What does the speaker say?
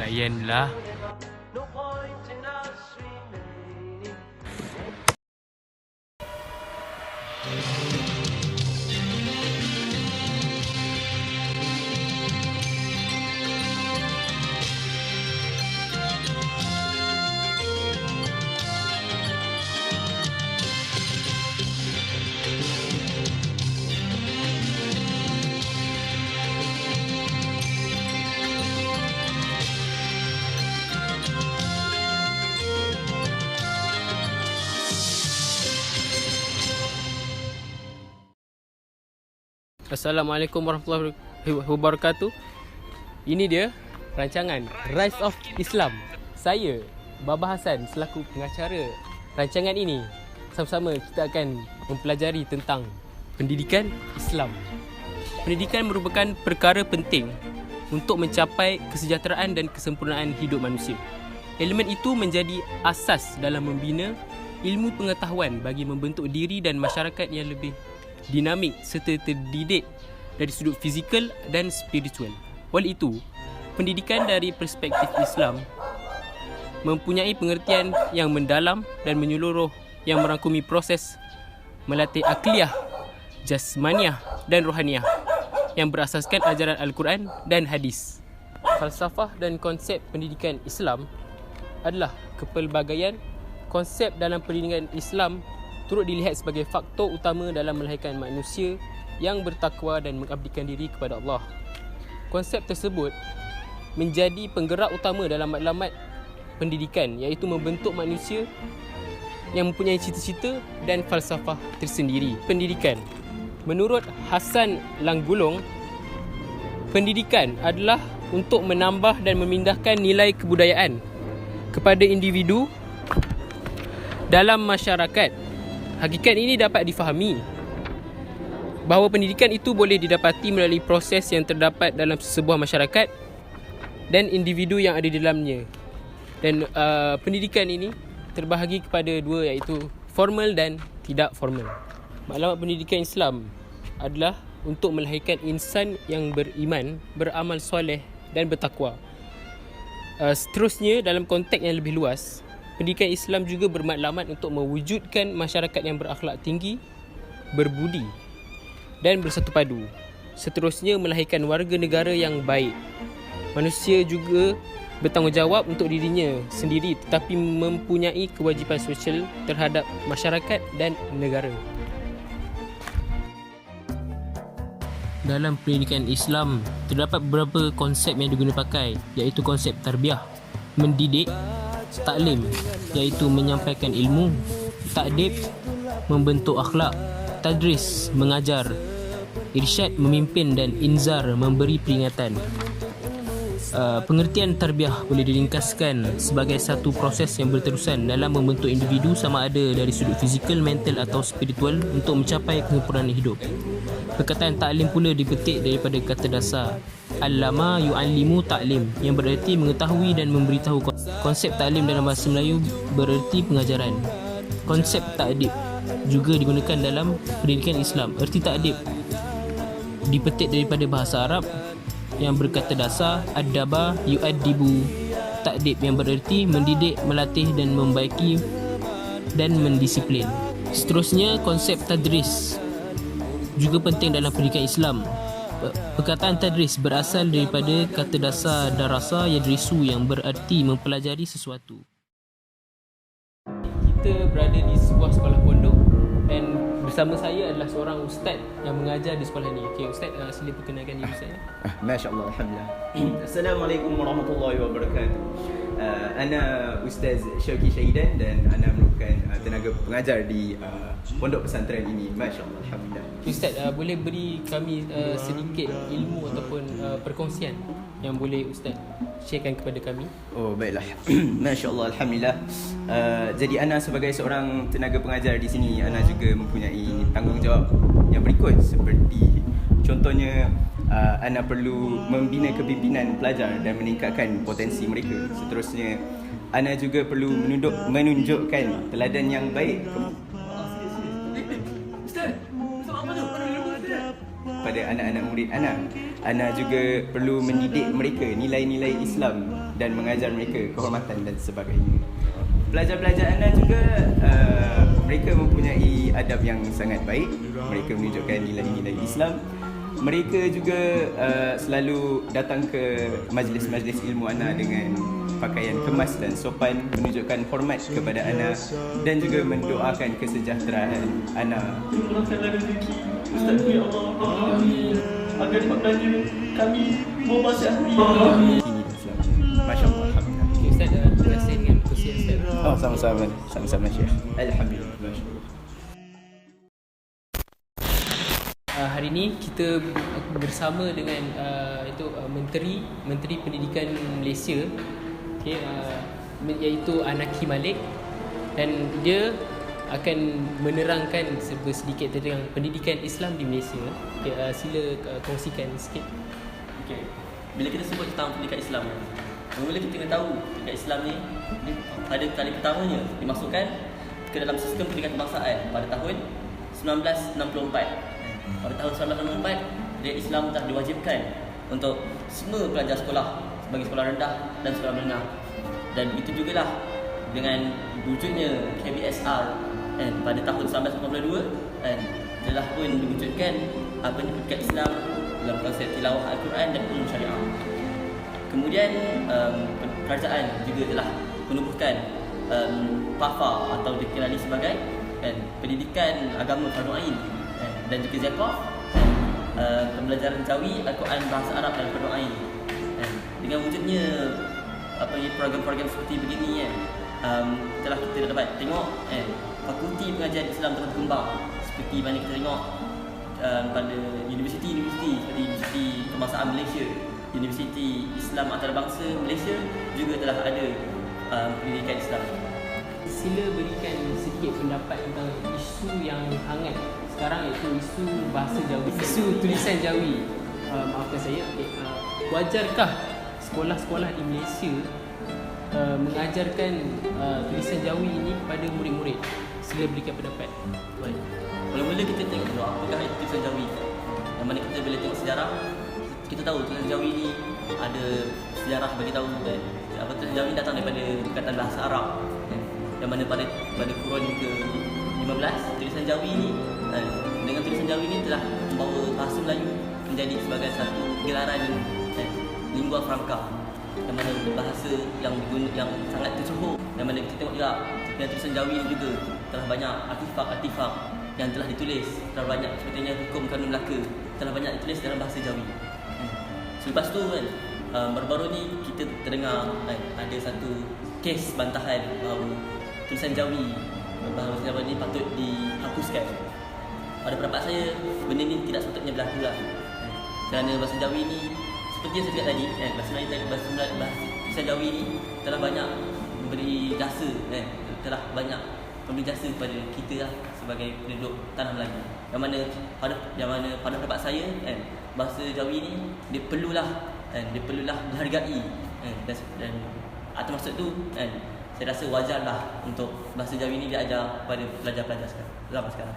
Layanlah. Assalamualaikum warahmatullahi wabarakatuh. Ini dia rancangan Rise of Islam. Saya, Baba Hassan, selaku pengacara rancangan ini. Sama-sama kita akan mempelajari tentang pendidikan Islam. Pendidikan merupakan perkara penting untuk mencapai kesejahteraan dan kesempurnaan hidup manusia. Elemen itu menjadi asas dalam membina ilmu pengetahuan bagi membentuk diri dan masyarakat yang lebih dinamik serta terdidik dari sudut fizikal dan spiritual. Oleh itu, pendidikan dari perspektif Islam mempunyai pengertian yang mendalam dan menyeluruh yang merangkumi proses melatih akliyah, jasmaniah dan rohaniah yang berasaskan ajaran Al-Quran dan hadis. Falsafah dan konsep pendidikan Islam adalah kepelbagaian konsep dalam pendidikan Islam turut dilihat sebagai faktor utama dalam melahirkan manusia yang bertakwa dan mengabdikan diri kepada Allah. Konsep tersebut menjadi penggerak utama dalam matlamat pendidikan, iaitu membentuk manusia yang mempunyai cita-cita dan falsafah tersendiri. Pendidikan. Menurut Hasan Langgulong, pendidikan adalah untuk menambah dan memindahkan nilai kebudayaan kepada individu dalam masyarakat. Hakikat ini dapat difahami bahawa pendidikan itu boleh didapati melalui proses yang terdapat dalam sebuah masyarakat dan individu yang ada di dalamnya. Dan pendidikan ini terbahagi kepada dua, iaitu formal dan tidak formal. Maklumat pendidikan Islam adalah untuk melahirkan insan yang beriman, beramal soleh dan bertakwa. Seterusnya, dalam konteks yang lebih luas, pendidikan Islam juga bermaklumat untuk mewujudkan masyarakat yang berakhlak tinggi, berbudi dan bersatu padu. Seterusnya, melahirkan warga negara yang baik. Manusia juga bertanggungjawab untuk dirinya sendiri tetapi mempunyai kewajipan sosial terhadap masyarakat dan negara. Dalam pendidikan Islam, terdapat beberapa konsep yang digunakan pakai, iaitu konsep tarbiyah, mendidik, taklim, iaitu menyampaikan ilmu, takdib, membentuk akhlak, tadris, mengajar, irsyad, memimpin dan inzar, memberi peringatan. Pengertian tarbiyah boleh diringkaskan sebagai satu proses yang berterusan dalam membentuk individu sama ada dari sudut fizikal, mental atau spiritual untuk mencapai kesempurnaan hidup. Perkataan taklim pula dipetik daripada kata dasar allama yu'allimu ta'lim, yang bererti mengetahui dan memberitahu. Konsep taklim dalam bahasa Melayu bererti pengajaran. Konsep takdib juga digunakan dalam pendidikan Islam. Erti takdib dipetik daripada bahasa Arab yang berkata dasar adaba yu'addibu, takdib yang bererti mendidik, melatih dan membaiki dan mendisiplin. Seterusnya, konsep tadris juga penting dalam pendidikan Islam. Perkataan tadris berasal daripada kata dasar darasa yadrisu yang berarti mempelajari sesuatu. Kita berada di sebuah sekolah pondok dan bersama saya adalah seorang ustaz yang mengajar di sekolah ini. Okey, ustaz, sila perkenalkan diri saya. Masya-Allah, alhamdulillah. Assalamualaikum warahmatullahi wabarakatuh. Ana Ustaz Syauqi Syahidan dan ana merupakan tenaga pengajar di pondok pesantren ini. Masya-Allah, alhamdulillah. Ustaz, boleh beri kami sedikit ilmu ataupun perkongsian yang boleh ustaz sharekan kepada kami? Oh, baiklah. Masya-Allah, alhamdulillah. Jadi ana sebagai seorang tenaga pengajar di sini, ana juga mempunyai tanggungjawab yang berikut, seperti contohnya Ana perlu membina kepimpinan pelajar dan meningkatkan potensi mereka. Seterusnya, Ana juga perlu menunjukkan teladan yang baik pada anak-anak murid Ana. Ana juga perlu mendidik mereka nilai-nilai Islam dan mengajar mereka kehormatan dan sebagainya. Pelajar-pelajar Ana juga mereka mempunyai adab yang sangat baik. Mereka menunjukkan nilai-nilai Islam. Mereka juga selalu datang ke majlis-majlis ilmu Ana dengan pakaian kemas dan sopan, menunjukkan hormat kepada Ana dan juga mendoakan kesejahteraan Ana. Murahkanlah rezeki Ustaz ya Allah. Amin. Agar maknanya kami membaca hati. Ini dan selamanya. Masya Allah. Alhamdulillah. Okay, Ustaz, terima kasih dengan kongsian Ustaz. Oh, sama-sama. Sama-sama Syekh. Alhamdulillah. Masya Allah. Hari ini kita bersama dengan Menteri Pendidikan Malaysia, iaitu Anaki Malik, dan dia akan menerangkan sedikit tentang pendidikan Islam di Malaysia. Sila kongsikan sikit. Okay. Bila kita sebut tentang pendidikan Islam, mula kita kena tahu pendidikan Islam ni pada kali pertamanya dimasukkan ke dalam sistem pendidikan kebangsaan pada tahun 1964. Pada tahun 1964, pendidikan Islam telah diwajibkan untuk semua pelajar sekolah bagi sekolah rendah dan sekolah menengah. Dan itu jugalah dengan wujudnya KBSR pada tahun 1982 telah pun diwujudkan pendidikan Islam dalam konsep tilawah Al-Quran dan ulum syariah. Kemudian kerajaan juga telah menubuhkan PAFA atau dikenali sebagai pendidikan agama fardu ain dan juga zakah, pembelajaran jawi Al-Quran bahasa Arab dan fardu ain. Dengan wujudnya program-program seperti begini telah kita dapat tengok fakulti pengajian Islam telah berkembang seperti mana kita tengok pada universiti seperti Universiti Kebangsaan Malaysia, Universiti Islam Antarabangsa Malaysia juga telah ada pendidikan Islam. Sila berikan sedikit pendapat tentang isu yang hangat sekarang, iaitu isu bahasa Jawi, isu tulisan Jawi. Maafkan saya. Wajarkah sekolah-sekolah di Malaysia mengajarkan tulisan Jawi ini kepada murid-murid? Sila berikan pendapat. Baik. Mula-mula kita tengok dulu apakah itu tulisan Jawi. Yang mana kita bila tengok sejarah, kita tahu tulisan Jawi ni ada sejarah bagi tahu tulisan Jawi datang daripada perkataan bahasa Arab. Yang mana pada kurun ke-15, tulisan Jawi ni dengan tulisan Jawi ni telah membawa bahasa Melayu menjadi sebagai satu gelaran lingua franca, yang mana bahasa yang sangat tersohor. Yang mana kita tengok juga dengan tulisan Jawi ni juga telah banyak artifak-artifak yang telah ditulis, telah banyak sepertinya hukum kanun Melaka telah banyak ditulis dalam bahasa Jawi. Selepas tu baru-baru ni kita terdengar ada satu kes bantahan bahawa tulisan Jawi ni patut dihapuskan. Pada pendapat saya, benda ni tidak sepatutnya berlaku lah. Kerana bahasa Jawi ni seperti yang saya cakap tadi, bahasa tulisan Jawi ni telah banyak memberi jasa, telah banyak memberi jasa kepada kita lah sebagai penduduk tanah Melayu. Yang mana pada pendapat saya, bahasa Jawi ni dia perlulah dihargai, dan atas maksud tu saya rasa wajarlah untuk bahasa Jawi ni diajar kepada pelajar-pelajar sekarang.